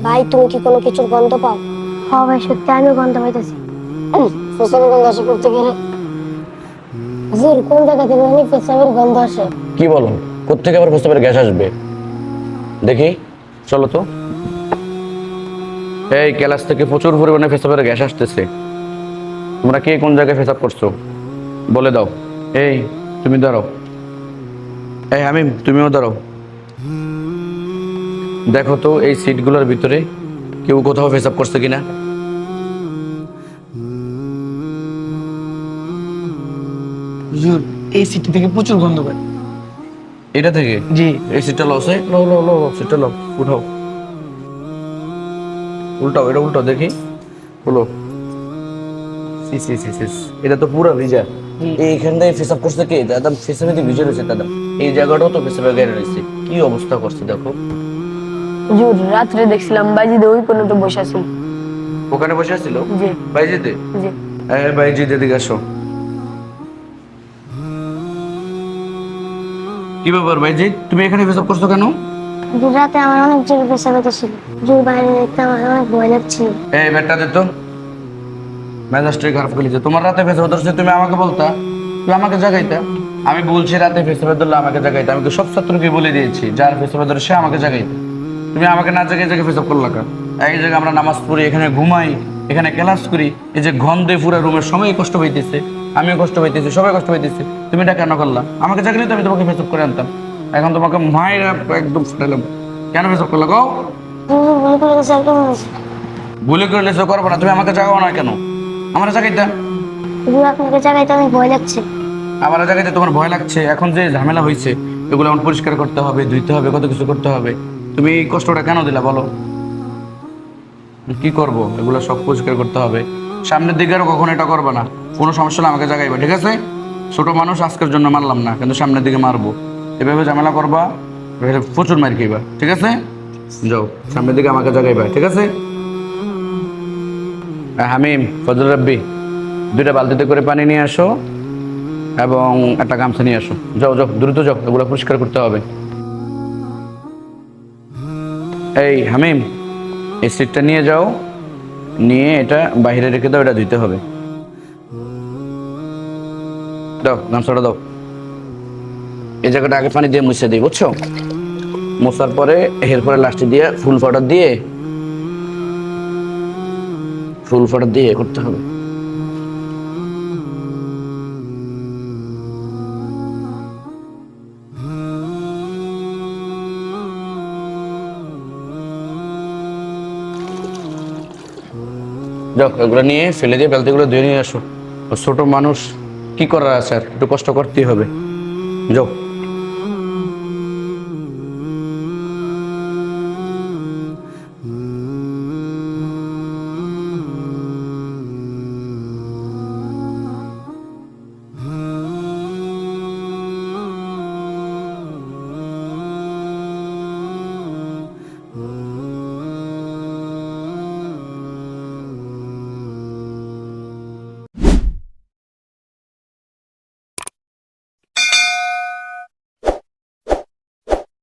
ভাই তুমি কি কোনো কিছুর গন্ধ পাও? হ্যাঁ ভাই সত্যি আমি গন্ধ পাইতেছি। পেশাবের গন্ধ আসে করতে গেলে হুজুর কোন জায়গা থেকে জানি পেশাবের গন্ধ আসে। কি বলো? কোত্থেকে আবার প্রস্তাবের গ্যাস আসবে? দেখি, চলো তো। এই ক্লাস থেকে প্রচুর পরিমাণে পেশাবের গ্যাস আসতেছে। তোমরা কে কোন জায়গায় পেশাব করছো বলে দাও। এই তুমি দাঁড়াও। এই হামিম তুমিও দাঁড়াও। দেখো তো এই সিটগুলোর ভিতরে কেউ কোথাও পেশাব করছে কিনা। হুজুর এই সিটি থেকে প্রচুর গন্ধ পায়। এটা থেকে? জি। এই সিটটা লসে লো লো লো লো, সিটটা লো, উঠাও। উল্টাও, এটা উল্টাও দেখি। হলো। সি সি সি সি, এটা তো পুরো ভিজা। এইখান থেকে পেশাব করছে কে? দাদা পেছনে দিয়ে ভিজে রয়েছে দাদা। এই জায়গাটাও তো পেশাবে গেড়ে রয়েছে। কি অবস্থা করছে দেখো। হুজুর রাত্রে দেখছিলাম বাইজি ওই পর্যন্ত বসে আছিল। ওখানে বসে আছিল জি বাইজিতে? জি। হ্যাঁ বাইজিতে, এদিকে আসো। কি ব্যাপার বাইজি, তুমি এখানে পেশাব করছো কেন? হুজুর রাতে আমার অনেক জোরে পেশাব হইতেছিল। হুজুর বাইরে দেখতে আমার অনেক ভয় লাগছিল। এই ব্যাটটা দে তো। মেজাজটাই খারাপ করেছে। তোমার রাতে পেশাব ধরছে, তুমি আমাকে বলতা, তুমি আমাকে জাগাইতা। আমি বলছি রাতে পেশাবে ধরলে আমাকে জাগাইতে। আমি তো সব ছাত্রকে বলে দিয়েছি যার পেশাবে ধরে সে আমাকে জাগাইতে। তুমি আমাকে না জাগাই জায়গায় পেশাব করলা কেন? এই জায়গায় আমরা নামাজ পড়ি, এখানে ঘুমাই, এখানে ক্লাস করি। এই যে গন্ধে পুরা রুমের সময় কষ্ট পাইতেছে, আমিও কষ্ট পাইতেছি, সবাই কষ্ট পাইতেছে। তুমি এটা কেন করলা? আমাকে জাগলে তো আমি তোমাকে পেশাব করে আনতাম। এখন তোমাকে মায়ের একদম ফুটালাম। কেন পেশাব করলা গো? হুজুর ভুল করে গেছে একদম হয়েছে। ভুলে করে লেসো করবো না। তুমি আমাকে জাগাও না কেন? আমার জাগাইতা। হুজুর আপনাকে জায়গায় তো অনেক ভয় লাগছে। আমার জায়গাতে তোমার ভয় লাগছে? এখন যে ঝামেলা হয়েছে এগুলো এখন পরিষ্কার করতে হবে, ধুইতে হবে, কত কিছু করতে হবে। তুমি এই কষ্টটা কেন দিলা বলো? কি করব? এগুলো সব পরিষ্কার করতে হবে। সামনের দিকে আরো কখনো এটা করবে না। কোনো সমস্যা হলে আমাকে জাগাইবা, ঠিক আছে? ছোট মানুষ আজকের জন্য মারলাম না, কিন্তু সামনের দিকে মারবো। এভাবে ঝামেলা করবা, এভাবে প্রচুর মার খাইবা, ঠিক আছে? যাও সামনের দিকে আমাকে জাগাইবা, ঠিক আছে? হামিম, ফজল রাব্বি, 2টা বালতিতে করে পানি নিয়ে আসো এবং একটা গামছা নিয়ে আসো। যাও যাও, দ্রুত যাও, এগুলো পরিষ্কার করতে হবে। এই হামিম, এই সিটটা নিয়ে যাও, নিয়ে এটা বাইরে রেখে দাও, এটা ধুইতে হবে। দাও গামছাটা দাও। এই জায়গাটা আগে পানি দিয়ে মুছে দিই, বুঝছো? মোছার পরে এরপরে লাস্টে দিয়ে ফুল পাউডার দিয়ে করতে হবে। যাও এগুলো নিয়ে ফেলে দিয়ে বালতিগুলো ধুয়ে নিয়ে আসো। ও ছোট মানুষ, কি করার আছে আর? একটু কষ্ট করতেই হবে। যাও।